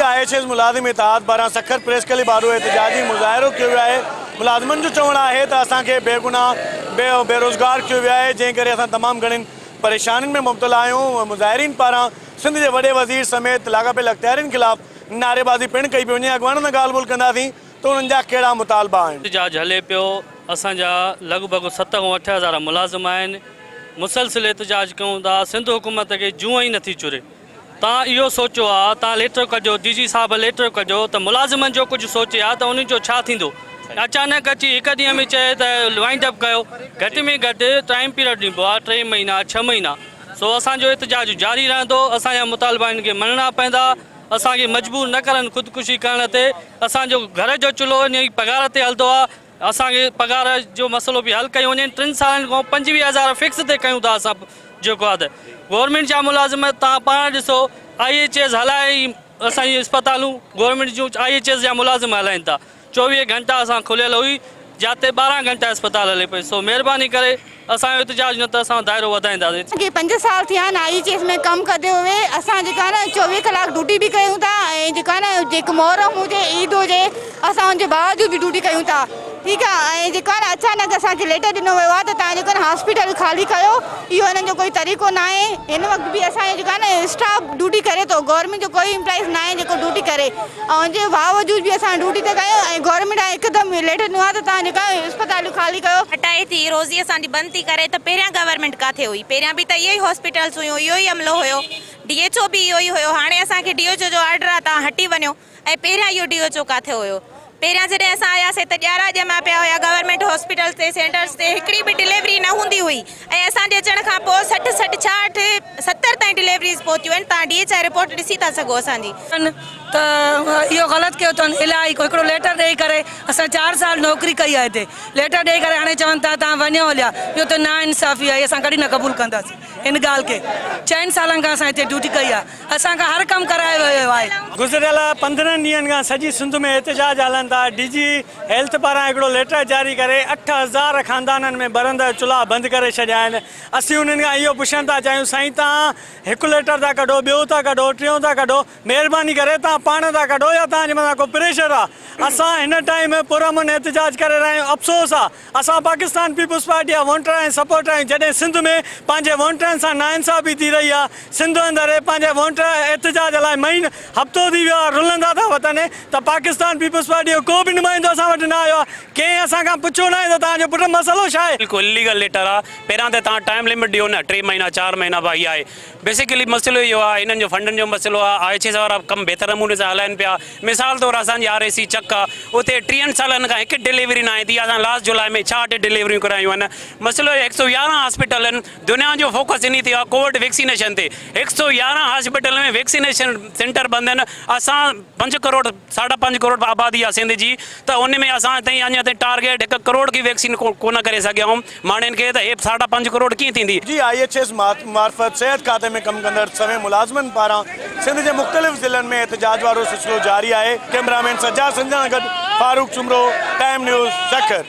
IHS मुलाज़िम इतिहाद पारां Sukkur press club बारो एहतजाजी मुज़ाहिरो कियो वियो आहे। मुलाज़िमनि जो चवणु आहे त असांखे बेगुनाह बेरोज़गार कियो वियो आहे, जंहिं करे असां तमामु घणियुनि परेशानियुनि में मुब्तला आहियूं। मुज़ाहिरीन पारां सिंध जे वॾे वज़ीर समेत लाॻापियल अख़्तियारियुनि ख़िलाफ़ नारेबाज़ी पिणु कई पई वञे। अॻवाननि सां ॻाल्हि ॿोल कंदासीं त उन्हनि जा कहिड़ा मुतालबा आहिनि। एहतजाज हले पियो, असांजा लॻभॻि 7 खां 8 हज़ार मुलाज़िम आहिनि। मुसलसिल एहतजाज कयूं था, सिंध हुकूमत खे जूअं ई नथी चुरे। तव्हां इहो सोचियो आहे, तव्हां लेटर कजो, DG साहब लेटर कजो त मुलाज़िमनि जो कुझु सोचे आहे त उन्हनि जो छा थींदो। अचानक अची हिकु ॾींहं में चए त वाइंड अप कयो, घटि में घटि टाइम पीरियड ॾिबो आहे 3 महीना 6 महीना। सो असांजो एहतजाज जारी रहंदो, असांजा मुतालबा खे मञणा पवंदा। असांखे मजबूर न करनि ख़ुदकुशी करण ते। असांजो घर जो चुल्हो इन पघार ते हलंदो आहे, असांखे पघार जो मसइलो बि हल कयो वञे। 3 सालनि खां 25,000 फिक्स ते कयूं था असां जेको आहे त। गवर्नमेंट जा मुलाज़िम तव्हां पाण ॾिसो, IHS हलाए असांजी अस्पतालूं गवर्नमेंट जूं IHS जा मुलाज़िम हलाइनि था। 24 घंटा असां खुलियल हुई, जाते 12 घंटा अस्पताल हले पई। सो महिरबानी करे असांजो एहतजाज न त असां दाइरो वधाईंदासीं। 5 साल थिया आहिनि IHS में कमु कंदे हुए। असां जेका न 24 कलाक ड्यूटी बि कयूं था, ऐं जेका न जेको मोहरम हुजे, ईद हुजे, असां हुनजे बावजूद बि ड्यूटी कयूं था। ठीकु आहे। ऐं जेका न अचानक असांखे लेटर ॾिनो वियो आहे त तव्हां जेको न हॉस्पिटल ख़ाली कयो, इहो हिननि जो कोई तरीक़ो न आहे। हिन वक़्तु बि असांजे जेका न स्टाफ ड्यूटी करे थो, गवर्नमेंट जो कोई एम्प्लॉइज़ न आहे जेको ड्यूटी करे, ऐं हुनजे बावजूद बि असां ड्यूटी था कयूं। ऐं गवर्नमेंट हिकदमि लेटर ॾिनो आहे त तव्हां जेका अस्पतालूं ख़ाली कयो। हटाए थी रोज़ी असांजी बंदि थी करे, त पहिरियां गवर्नमेंट किथे हुई? पहिरियां बि त इहे ई हॉस्पिटल्स हुयूं, इहो ई अमलो हुयो, DHO बि इहो ई हुयो। हाणे असांखे DHO जो ऑर्डर आहे, तव्हां हटी वञो। ऐं पहिरियां इहो DHO किथे हुयो? पहिरियां जॾहिं असां आयासीं त 11 ॼमा पिया हुया गवर्नमेंट हॉस्पिटल्स ते, सेंटर्स ते, हिकिड़ी बि डिलीवरी न हूंदी हुई। ऐं असांजे अचण खां पोइ 60, 66, 70 ताईं डिलीवरीज़ पहुतियूं आहिनि। तव्हां DHI रिपोर्ट ॾिसी था सघो असांजी। त इहो ग़लति कयो अथनि इलाही। हिकिड़ो लेटर ॾेई करे असां 4 साल नौकिरी कई आहे हिते, लेटर ॾेई करे हाणे चवनि था तव्हां वञो हलिया। इहो त नाइंसाफ़ी आहे, असां कॾहिं न क़बूल कंदासीं हिन ॻाल्हि खे। 4 सालनि खां असां हिते ड्यूटी कई आहे, असांखां हर कमु करायो वियो आहे। गुज़िरियल 15 ॾींहंनि खां सॼी सिंध में एहतजाज हलनि था। DG हेल्थ पारां हिकिड़ो लेटर जारी करे 8,000 ख़ानदाननि में बरंदड़ चुल्हा बंदि करे छॾिया आहिनि। असीं उन्हनि खां इहो पुछणु था चाहियूं, साईं तव्हां हिकु लेटर था कढो, ॿियो था कढो, टियों था कढो, महिरबानी करे तव्हां पाण था कढो या तव्हांजे मथां को प्रेशर आहे। असां हिन टाइम पुरअमन एहतजाज करे रहिया आहियूं। अफ़सोस आहे, असां पाकिस्तान पीपुल्स पार्टी जा वोटर ऐं सपोर्टर आहियूं। जॾहिं सिंध में पंहिंजे वोटरनि सां नाइंसाफ़ी थी रही आहे, सिंध अंदरि पंहिंजे वोटर एहतजाज हलाए हफ़्तो थी वियो आहे, रुलंदा था वतन, त पाकिस्तान पीपुल्स पार्टी जो को बि नुमाइंदो असां वटि न आयो आहे। कंहिं असांखां पुछो न आहे त तव्हांजो पुटु मसइलो छा आहे। बिल्कुलु इलीगल लेटर आहे। पहिरियां त तव्हां टाइम लिमिट ॾियो न, 3 महीना 4 महीना भाई आहे। बेसिकली मसइलो इहो आहे, हिननि जो फंडनि जो मसइलो आहे। IHS वारा कमु बहितर नमूने सां हलाइनि पिया। मिसाल तौरु असांजी RAC चक आहे, उते 30 सालनि खां हिकु डिलीवरी न आई थी। असां लास्ट जुलाई में 6 डिलीवरियूं करायूं आहिनि। मसइलो 111 हॉस्पिटल आहिनि। दुनिया जो फोकस इन थी आहे कोविड वैक्सीनेशन ते। 111 हॉस्पिटल में वैक्सीनेशन सेंटर बंदि आहिनि। असां 5 करोड़ 5.5 करोड़ आबादी आहे सिंध जी, त उन में असां ताईं अञा ताईं टारगेट 1 करोड़ की वैक्सीन कोन करे सघिया आहियूं माण्हुनि खे। त हे 5.5 करोड़ कीअं थींदी? जी IHS मार्फत सेहत खाते में कमु कंदड़ सभई मुलाज़िमनि पारां सिंध जे मुख़्तलिफ़ ज़िलनि में एहतजाज वारो सिलसिलो जारी आहे। कैमरामैन सज्जाद संजना गॾु फारूक चुमरो, टाइम न्यूज़, सखर।